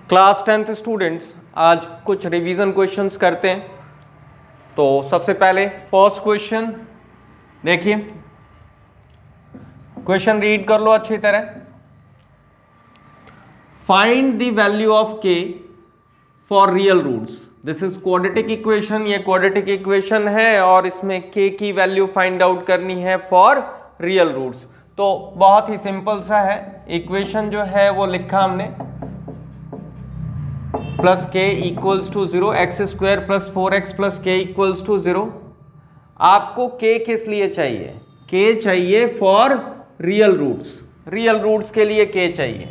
Class 10th students, आज कुछ revision questions करते हैं। तो सबसे पहले फर्स्ट क्वेश्चन देखिए, क्वेश्चन रीड कर लो अच्छी तरह। Find the value of k for real roots. This is quadratic equation, ये क्वाड्रेटिक इक्वेशन है और इसमें के की वैल्यू फाइंड आउट करनी है फॉर रियल रूट्स। तो बहुत ही सिंपल सा है, इक्वेशन जो है वो लिखा हमने plus k equals to 0, x square plus 4x plus k equals to 0। आपको के किस लिए चाहिए? के चाहिए for real roots, real roots के लिए के चाहिए।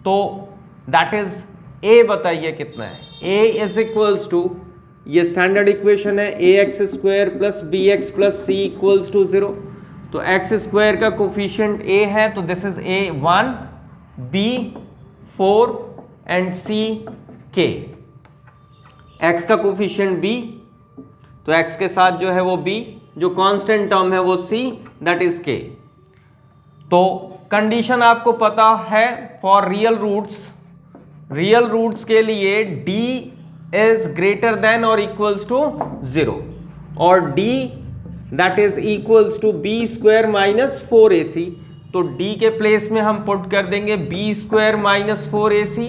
तो दैट इज ए, बताइए कितना है? ए इज इक्वल्स टू, ये स्टैंडर्ड इक्वेशन है, a x square plus b x plus c equals to 0। तो एक्स स्क्वायर का कोफिशिएंट ए है, तो this is a 1, b 4 and c के। x का कोफिशिएंट b, तो x के साथ जो है वो b, जो कांस्टेंट टर्म है वो c, दैट इज k। तो कंडीशन आपको पता है for real roots, real roots के लिए d इज ग्रेटर देन और इक्वल्स टू 0 और d that is equals to b square minus 4ac। तो d के प्लेस में हम पुट कर देंगे b square minus 4ac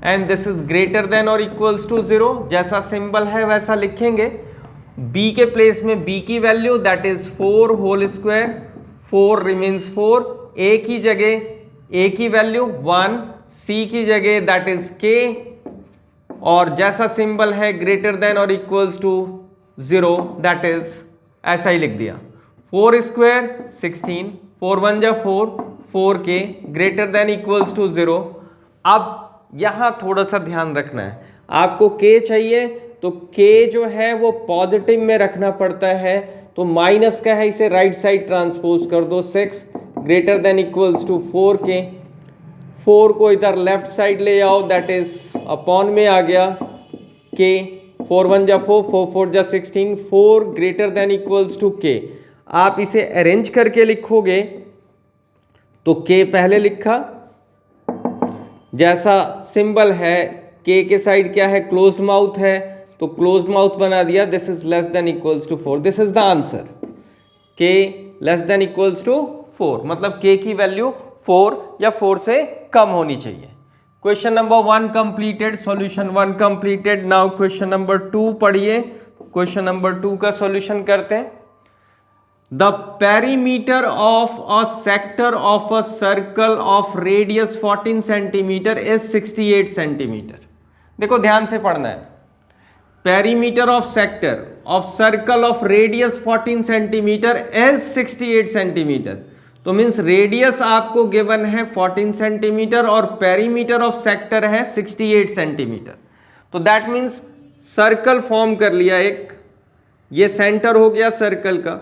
and this is greater than और इक्वल्स टू 0। जैसा सिंबल है वैसा लिखेंगे। b के प्लेस में b की value that is 4 whole square, 4 remains 4, a की जगह a की वैल्यू 1, c की जगह दैट इज k, और जैसा सिंबल है ग्रेटर देन और इक्वल्स टू 0 दैट इज ऐसा ही लिख दिया। 4 स्क्वायर 16, 4 1 जा 4, 4k greater than equals to 0। अब यहां थोड़ा सा ध्यान रखना है, आपको k चाहिए तो k जो है वो पॉजिटिव में रखना पड़ता है। तो माइनस का है, इसे राइट साइड ट्रांसपोज कर दो, 6 greater than equals to 4k। 4 को इधर लेफ्ट साइड ले आओ, दैट इज अपॉन में आ गया k। 4 1 जा 4, 4 4 जा 16, 4 greater than equals to k। आप इसे अरेंज करके लिखोगे तो k पहले लिखा, जैसा सिंबल है k के साइड क्या है, क्लोज्ड माउथ है, तो क्लोज्ड माउथ बना दिया। This is less than equals to 4, this is the answer. k less than equals to 4, मतलब k की वैल्यू 4 या 4 से कम होनी चाहिए। Question number 1 completed, solution 1 completed. Now question number 2 पढ़िए। क्वेश्चन नंबर 2 का सॉल्यूशन करते हैं। The perimeter of a sector of a circle of radius 14 centimeter is 68 centimeter। देखो ध्यान से पढ़ना है। Perimeter of sector of circle of radius 14 centimeter is 68 centimeter। तो मीन्स रेडियस आपको गिवन है 14 सेंटीमीटर और पेरीमीटर ऑफ सेक्टर है 68 सेंटीमीटर। तो दैट मीन्स सर्कल फॉर्म कर लिया एक, ये सेंटर हो गया सर्कल का,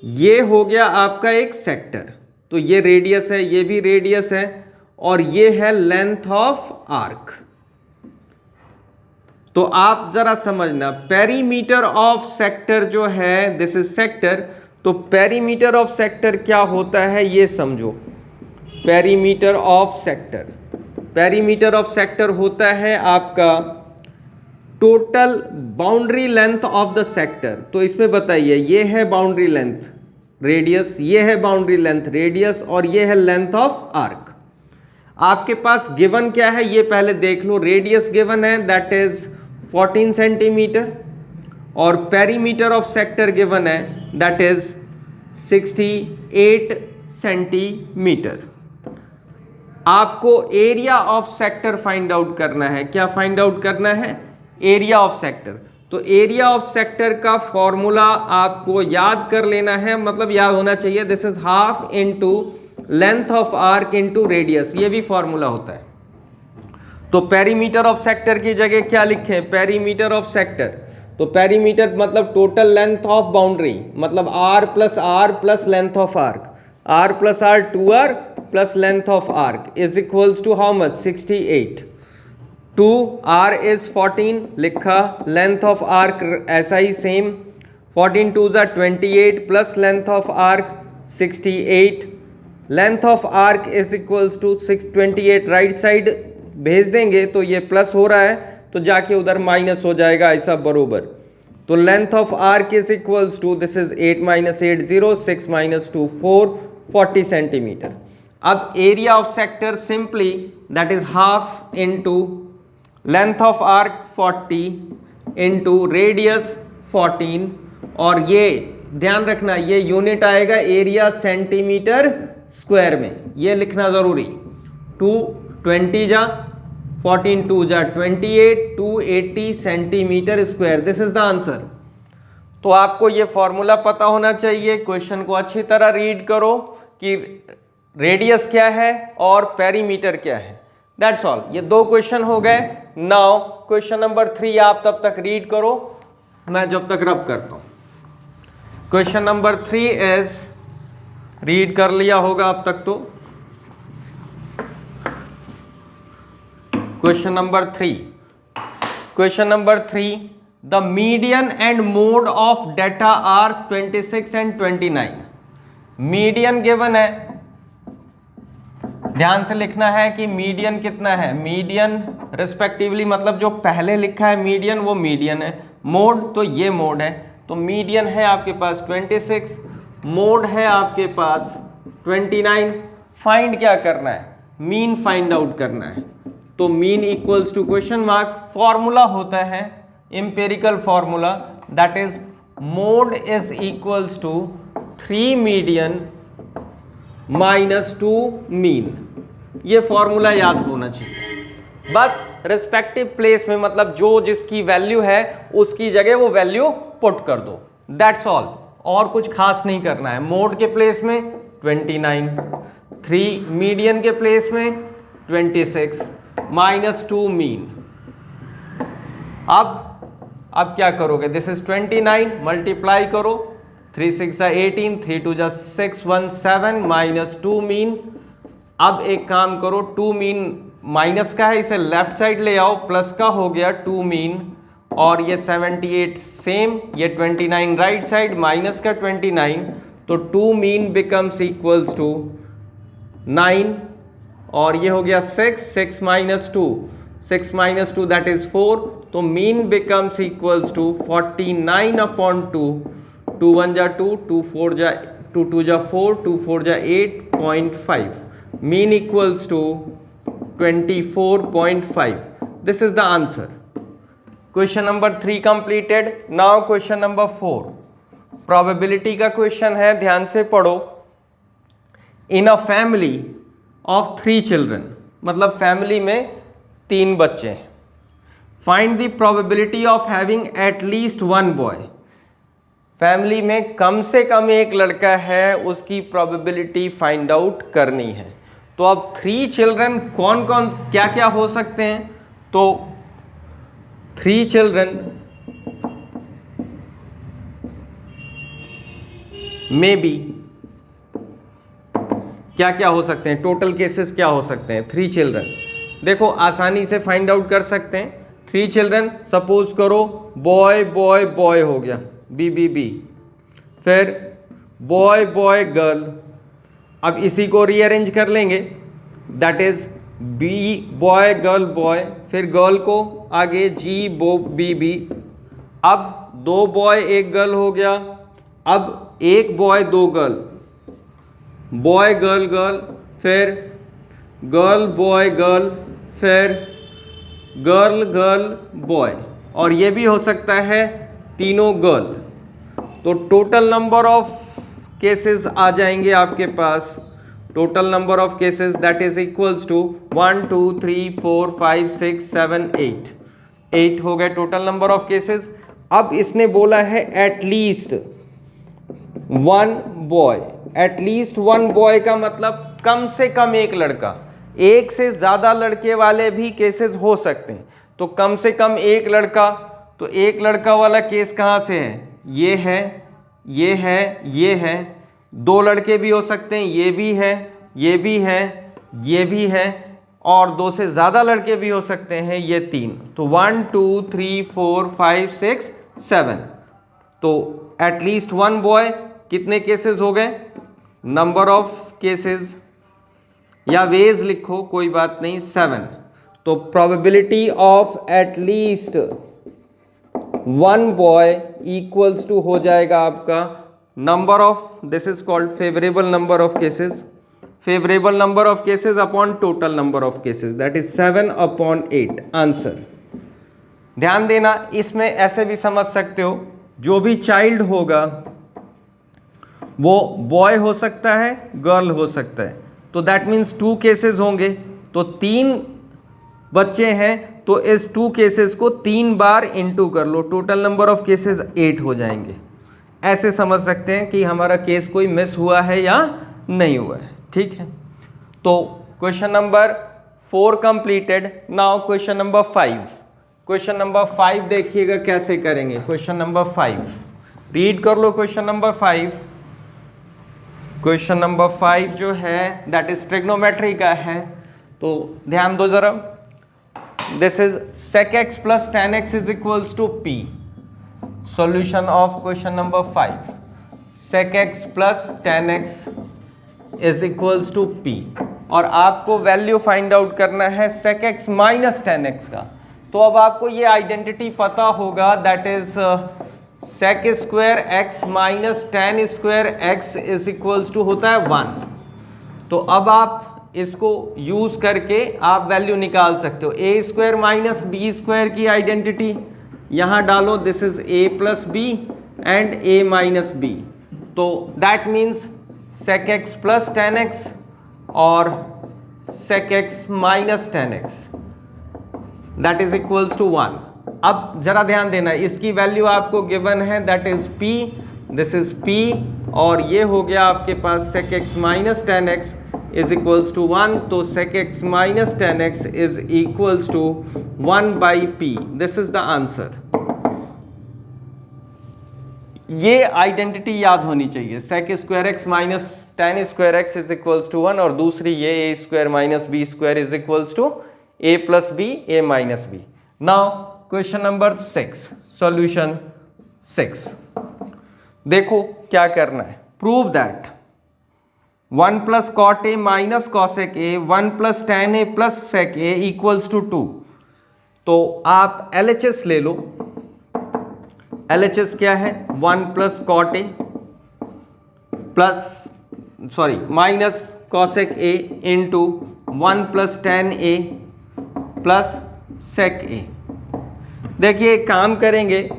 ये हो गया आपका एक सेक्टर, तो ये रेडियस है, ये भी रेडियस है, और ये है लेंथ ऑफ आर्क। तो आप जरा समझना, पेरीमीटर ऑफ सेक्टर जो है, दिस इज सेक्टर, तो पेरीमीटर ऑफ सेक्टर क्या होता है ये समझो। Perimeter of sector, perimeter of sector होता है आपका total boundary length of the sector. तो इसमें बताइए, ये है बाउंड्री लेंथ रेडियस, ये है बाउंड्री लेंथ रेडियस, और ये है लेंथ ऑफ आर्क। आपके पास गिवन क्या है ये पहले देख लो। रेडियस गिवन है दैट इज 14 सेंटीमीटर और पेरीमीटर ऑफ सेक्टर गिवन है दैट इज 68 सेंटीमीटर। आपको area of sector find out करना है। क्या फाइंड आउट करना है? Area of sector. तो एरिया ऑफ सेक्टर का फॉर्मूला आपको याद कर लेना है, मतलब याद होना चाहिए। This is half into length of arc into radius, ये भी फॉर्मूला होता है। तो पेरीमीटर ऑफ सेक्टर की जगह क्या लिखें? पेरीमीटर ऑफ सेक्टर, तो पेरीमीटर मतलब टोटल लेंथ ऑफ बाउंड्री, मतलब r plus length of arc, r plus r 2r plus length of arc is equals to how much? 68। 2r is 14 लिखा, length of arc ऐसा ही same, 14 2 जा 28 plus length of arc 68। Length of arc is equals to 628, right side भेज देंगे तो ये plus हो रहा है तो जाके उधर माइनस हो जाएगा, ऐसा बरोबर। तो length of arc is equals to, this is 8 - 8 0, 6 - 2 4, 40 centimetre. अब area of sector simply that is half into length of arc 40 into radius 14, और ये ध्यान रखना ये यूनिट आएगा एरिया सेंटीमीटर स्क्वायर में, ये लिखना जरूरी। 220 जा 14 2 जा 28, 280 centimetre square, this is the answer. तो आपको ये फॉर्मूला पता होना चाहिए। क्वेश्चन को अच्छी तरह रीड करो कि रेडियस क्या है और पेरीमीटर क्या है, दैट्स ऑल। ये दो क्वेश्चन हो गए। नाउ क्वेश्चन नंबर 3 आप तब तक रीड करो, मैं जब तक रब करता हूं। क्वेश्चन नंबर 3 इज, रीड कर लिया होगा अब तक तो। Question number 3, the median and mode of data are 26 and 29। Median given है, ध्यान से लिखना है कि मीडियन कितना है, मीडियन रिस्पेक्टिवली, मतलब जो पहले लिखा है मीडियन वो मीडियन है, मोड तो ये मोड है। तो मीडियन है आपके पास 26, मोड है आपके पास 29। फाइंड क्या करना है, मीन फाइंड आउट करना है। तो mean equals to question mark, formula होता है empirical formula, that is mode is equals to 3 median minus 2 mean. ये फॉर्मूला याद होना चाहिए। बस रिस्पेक्टिव प्लेस में, मतलब जो जिसकी वैल्यू है उसकी जगह वो वैल्यू पुट कर दो, दैट्स ऑल। और कुछ खास नहीं करना है। मोड के प्लेस में 29, 3 मीडियन के प्लेस में 26 माइनस 2 मीन। अब क्या करोगे, दिस इज 29, मल्टीप्लाई करो, 3 6 18, 3 2 6 1 7 माइनस 2 मीन। अब एक काम करो, 2 मीन माइनस का है, इसे लेफ्ट साइड ले आओ, प्लस का हो गया 2 मीन, और ये 78 सेम, ये 29 राइट साइड, माइनस का 29, तो 2 मीन बिकम्स इक्वल्स टू 9, और ये हो गया 6, 6 - 2, 6 - 2 दैट इज 4, तो मीन बिकम्स इक्वल्स टू 49/2, 2 1 जा 2, 2 4 जा 2 2 जा 4, 2 4 जा 8.5, mean equals to 24.5। This is the answer. Question number 3 completed. Now question number 4, probability का क्वेश्चन है, ध्यान से पढ़ो। In a family of 3 children, मतलब फैमिली में 3 बच्चे, find the probability of having at least 1 boy. Family में कम से कम एक लड़का है, उसकी प्रोबेबिलिटी फाइंड आउट करनी है। तो अब 3 चिल्ड्रन कौन कौन क्या क्या हो सकते हैं, तो 3 चिल्ड्रन में बी क्या क्या हो सकते हैं, टोटल केसेस क्या हो सकते हैं। 3 चिल्ड्रन देखो आसानी से फाइंड आउट कर सकते हैं। 3 चिल्ड्रन सपोज करो बॉय बॉय बॉय हो गया, बी बी बी, फिर बॉय बॉय गर्ल। अब इसी को रीअरेंज कर लेंगे, that is B boy girl boy, फिर गर्ल को आगे जी बो बी बी। अब 2 बॉय 1 गर्ल हो गया, अब 1 boy 2 girl, boy girl girl, फिर गर्ल बॉय गर्ल, फिर गर्ल गर्ल बॉय, और ये भी हो सकता है तीनों गर्ल। तो टोटल नंबर ऑफ केसेस आ जाएंगे आपके पास, total number of cases that is equals to 1 2 3 4 5 6 7 8 हो गए टोटल नंबर ऑफ केसेस। अब इसने बोला है एटलीस्ट 1 बॉय, एटलीस्ट 1 बॉय का मतलब कम से कम एक लड़का, एक से ज्यादा लड़के वाले भी केसेस हो सकते हैं। तो कम से कम एक लड़का, तो एक लड़का वाला केस कहाँ से है, ये है, ये है, ये है। 2 लड़के भी हो सकते हैं, ये भी है, ये भी है, ये भी है, और 2 से ज़्यादा लड़के भी हो सकते हैं, ये 3। तो 1 2 3 4 5 6 7, तो एटलीस्ट 1 बॉय कितने केसेस हो गए, नंबर ऑफ केसेस या वेज लिखो कोई बात नहीं 7। तो probability of at least one boy equals to हो जाएगा आपका number of, this is called favourable number of cases, favourable number of cases upon total number of cases, that is 7/8 answer. ध्यान देना, इसमें ऐसे भी समझ सकते हो, जो भी चाइल्ड होगा वो बॉय हो सकता है, गर्ल हो सकता है, तो दैट मीन्स 2 केसेस होंगे, तो 3 बच्चे हैं तो इस 2 केसेस को 3 बार इनटू कर लो, टोटल नंबर ऑफ केसेस 8 हो जाएंगे। ऐसे समझ सकते हैं कि हमारा केस कोई मिस हुआ है या नहीं हुआ है, ठीक है। तो question number 4 completed. Now question number 5। Question number 5 देखिएगा कैसे करेंगे। क्वेश्चन नंबर 5 रीड कर लो। क्वेश्चन नंबर 5, क्वेश्चन नंबर 5 जो है दैट इज ट्रिग्नोमेट्री का है, तो ध्यान दो जरा। This is sec x plus tan x is equals to p. Solution of question number 5, sec x plus tan x is equals to p, और आपको वैल्यू फाइंड आउट करना है sec x minus tan x का। तो अब आपको ये identity पता होगा, that is sec square x minus tan square x is equals to होता है 1। तो अब आप इसको यूज करके आप वैल्यू निकाल सकते हो। A square minus b square की आइडेंटिटी यहाँ डालो, this is a plus b and a minus b, तो that means sec x plus tan x और sec x minus tan x that is equals to 1। अब जरा ध्यान देना, इसकी वैल्यू आपको गिवन है, that is p, this is p, और ये हो गया आपके पास sec x minus tan x is equals to 1, तो sec x minus tan x is equals to 1 by p, this is the answer. ये आइडेंटिटी याद होनी चाहिए, sec square x minus tan square x is equals to 1, और दूसरी ये a square minus b square is equals to a plus b, a minus b। Now question number 6, solution 6। देखो क्या करना है, prove that 1 plus cot A minus cosec A 1 plus tan A plus sec A equals to 2। तो आप LHS ले लो। LHS क्या है, 1 plus cot a plus minus cosec a into 1 plus tan A plus sec a. देखिए काम करेंगे,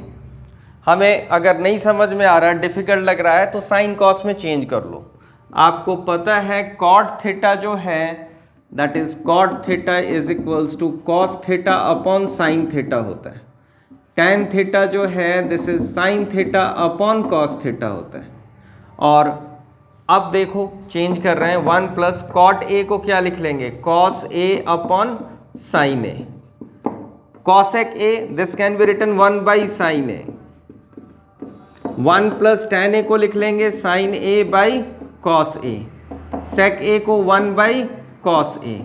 हमें अगर नहीं समझ में आ रहा है, डिफिकल्ट लग रहा है, तो साइन कॉस में चेंज कर लो। आपको पता है कॉट थीटा जो है that is cot theta is equals to cos theta upon sine theta होता है। टैन थीटा जो है this is sine theta upon cos theta होता है। और अब देखो चेंज कर रहे हैं, 1 प्लस कॉट ए को क्या लिख लेंगे, cos a upon sine a. Cosec a this can be written 1 by sine a. 1 plus tan a को लिख लेंगे sine a by cos a. Sec a को 1 बाई कॉस ए।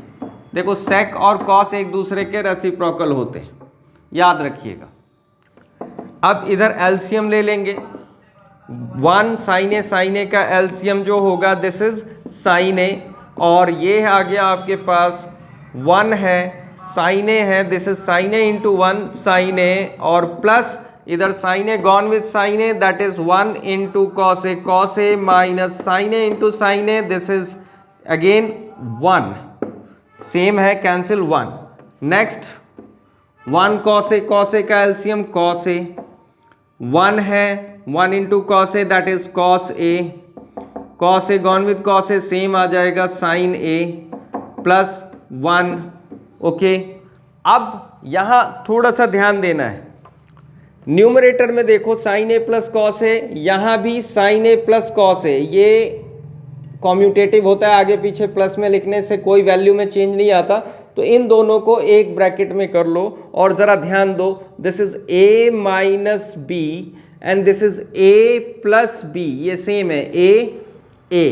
देखो सेक और कॉस एक दूसरे के रेसिप्रोकल होते हैं, याद रखिएगा। अब इधर एलसीएम ले लेंगे, 1 साइन ए का एलसीएम जो होगा दिस इज साइन ए, और ये आ गया आपके पास 1 है साइन ए है, this is sine A into 1 sine a, और प्लस इधर sine a gone with sine a that is 1 into cos a minus sine A into sine a, this is again 1, same है cancel 1। Next 1 cos a का LCM cos a, 1 है 1 into cos a that is cos a gone with cos a same आ जाएगा sine ए plus 1। Okay, अब यहां थोड़ा सा ध्यान देना है, न्यूमरेटर में देखो sign A plus cos A, यहां भी sign A plus cos a, ये कॉम्यूटेटिव होता है, आगे पीछे प्लस में लिखने से कोई वैल्यू में चेंज नहीं आता, तो इन दोनों को एक ब्रैकेट में कर लो। और जरा ध्यान दो, this is a minus b and this is a plus b, ये सेम है, a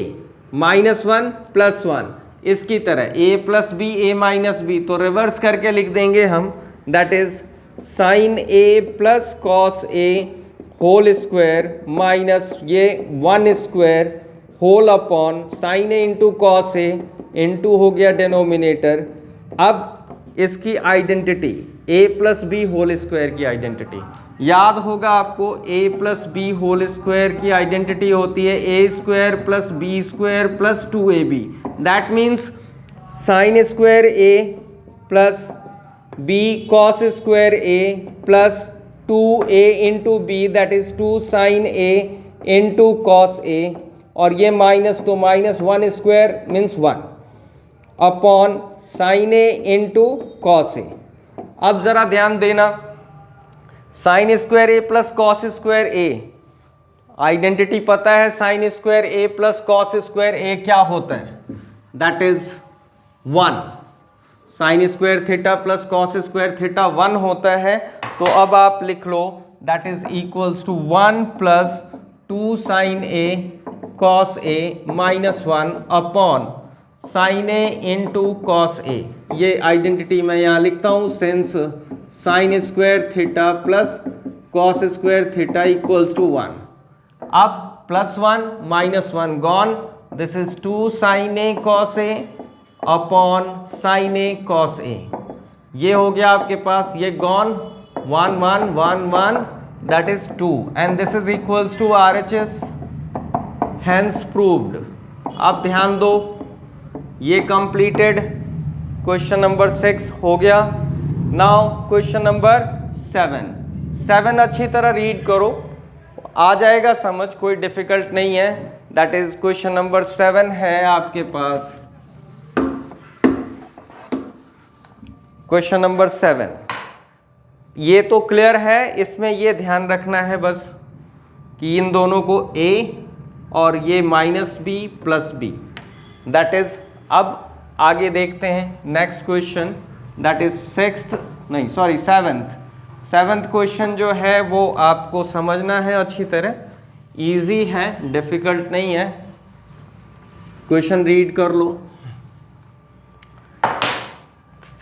माइनस 1 प्लस 1, इसकी तरह a plus b a minus b, तो रिवर्स करके लिख देंगे हम, that is sine a plus cos a whole square minus ये 1 square whole upon sine A into cos A into हो गया डिनोमिनेटर। अब इसकी identity a plus b whole square की आइडेंटिटी याद होगा आपको। a plus b whole square की आइडेंटिटी होती है a square plus b square plus 2ab। That means sine square a plus b cos square a plus 2a into b, that is 2 sine a into cos a, और ये minus तो minus 1 square means 1 upon sine A into cos a. अब जरा ध्यान देना, sine square a plus cos square a, identity पता है sine square a plus cos square a क्या होता है, that is 1। Sine square theta plus cos square theta 1 होता है। तो अब आप लिख लो that is equals to 1 plus 2 sine a cos a minus 1 upon sine A into cos a. ये आइडेंटिटी मैं यहाँ लिखता हूँ, since sine square theta plus cos square theta equals to 1। अब plus 1 minus 1 gone, this is 2 sine a cos a upon sine a cos a. ये हो गया आपके पास, ये gone, 1 1 1 1 that is 2 and this is equals to RHS, hence proved. अब ध्यान दो, ये कंप्लीटेड क्वेश्चन नंबर 6 हो गया। नाउ क्वेश्चन नंबर 7 अच्छी तरह रीड करो, आ जाएगा समझ, कोई डिफिकल्ट नहीं है। दैट इज क्वेश्चन नंबर 7 है आपके पास, क्वेश्चन नंबर 7। ये तो क्लियर है, इसमें ये ध्यान रखना है बस कि इन दोनों को a और ये minus b plus b, that is. अब आगे देखते हैं next question, that is seventh question जो है वो आपको समझना है अच्छी तरह, इजी है, डिफिकल्ट नहीं है। क्वेश्चन रीड कर लो।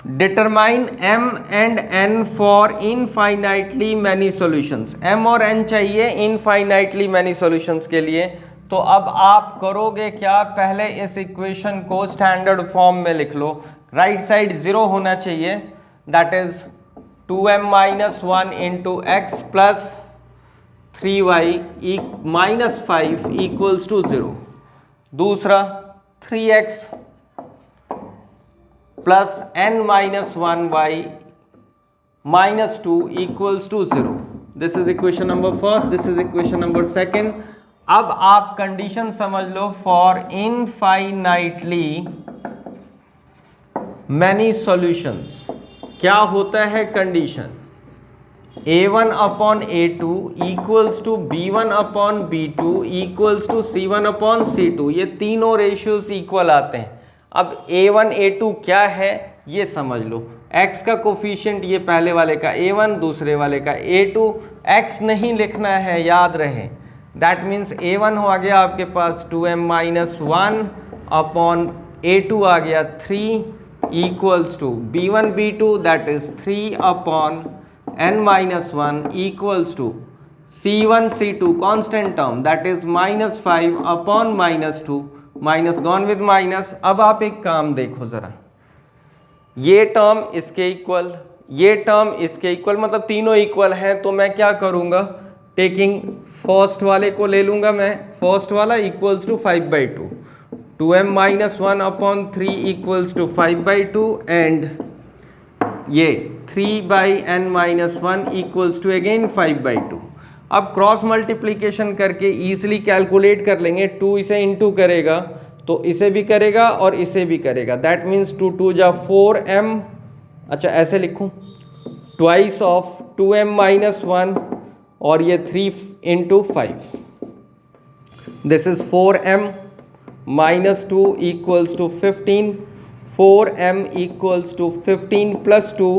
Determine m and n for infinitely many solutions. m और n चाहिए इनफाइनाइटली मैनी सॉल्यूशंस के लिए। तो अब आप करोगे क्या, पहले इस इक्वेशन को स्टैंडर्ड फॉर्म में लिख लो। राइट साइड 0 होना चाहिए, that is 2m minus 1 into x plus 3y minus 5 equals to 0। दूसरा 3x plus n minus 1y minus 2 equals to 0। This is equation number first, this is equation number second. अब आप condition समझ लो, for infinitely many solutions क्या होता है condition, a1 upon a2 equals to b1 upon b2 equals to c1 upon c2। ये तीनों ratios equal आते हैं। अब a1 a2 क्या है ये समझ लो, x का कोफिशिएंट ये पहले वाले का a1 दूसरे वाले का a2, x नहीं लिखना है याद रहे। दैट मीन्स a1 हो गया आपके पास 2m माइनस 1 अपॉन a2 आ गया 3 equals to b1 b2 that is 3 upon n minus 1 equals to c1 c2 constant term that is minus 5 upon minus 2, minus gone with minus. अब आप एक काम देखो जरा, ये टर्म इसके इक्वल, ये टर्म इसके इक्वल, मतलब तीनों इक्वल हैं। तो मैं क्या करूँगा, टेकिंग फर्स्ट वाले को ले लूँगा मैं, फर्स्ट वाला equals to 5/2, 2m minus 1 upon 3 equals to 5/2 and ये 3/n minus 1 equals to again 5/2। अब क्रॉस मल्टीप्लीकेशन करके ईजिली कैलकुलेट कर लेंगे। 2 इसे इंटू करेगा तो इसे भी करेगा और इसे भी करेगा, दैट मीन्स 2 2 जा 4m, अच्छा ऐसे लिखूं, ट्वाइस ऑफ 2m माइनस 1 और ये 3 into 5, this is 4m minus 2 equals to 15, 4m equals to 15 plus 2,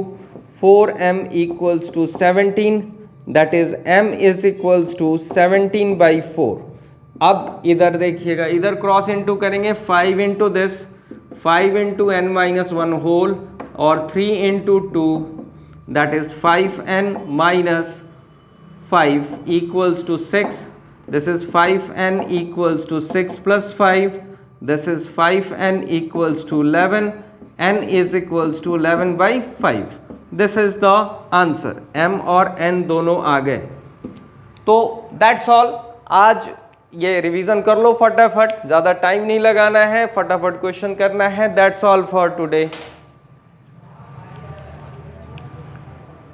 4m equals to 17, that is m is equals to 17/4। अब इधर देखिएगा, इधर क्रॉस इंटू करेंगे, 5 into this, 5 into n minus 1 whole और 3 into 2 that is 5n minus 5 equals to 6. This is 5n equals to 6 plus 5. This is 5n equals to 11 n is equals to 11/5। This is the answer. m और n दोनों आ गए। तो that's all. आज ये revision कर लो फटाफट, ज़्यादा time नहीं लगाना है, फटाफट क्वेश्चन करना है। That's all for today.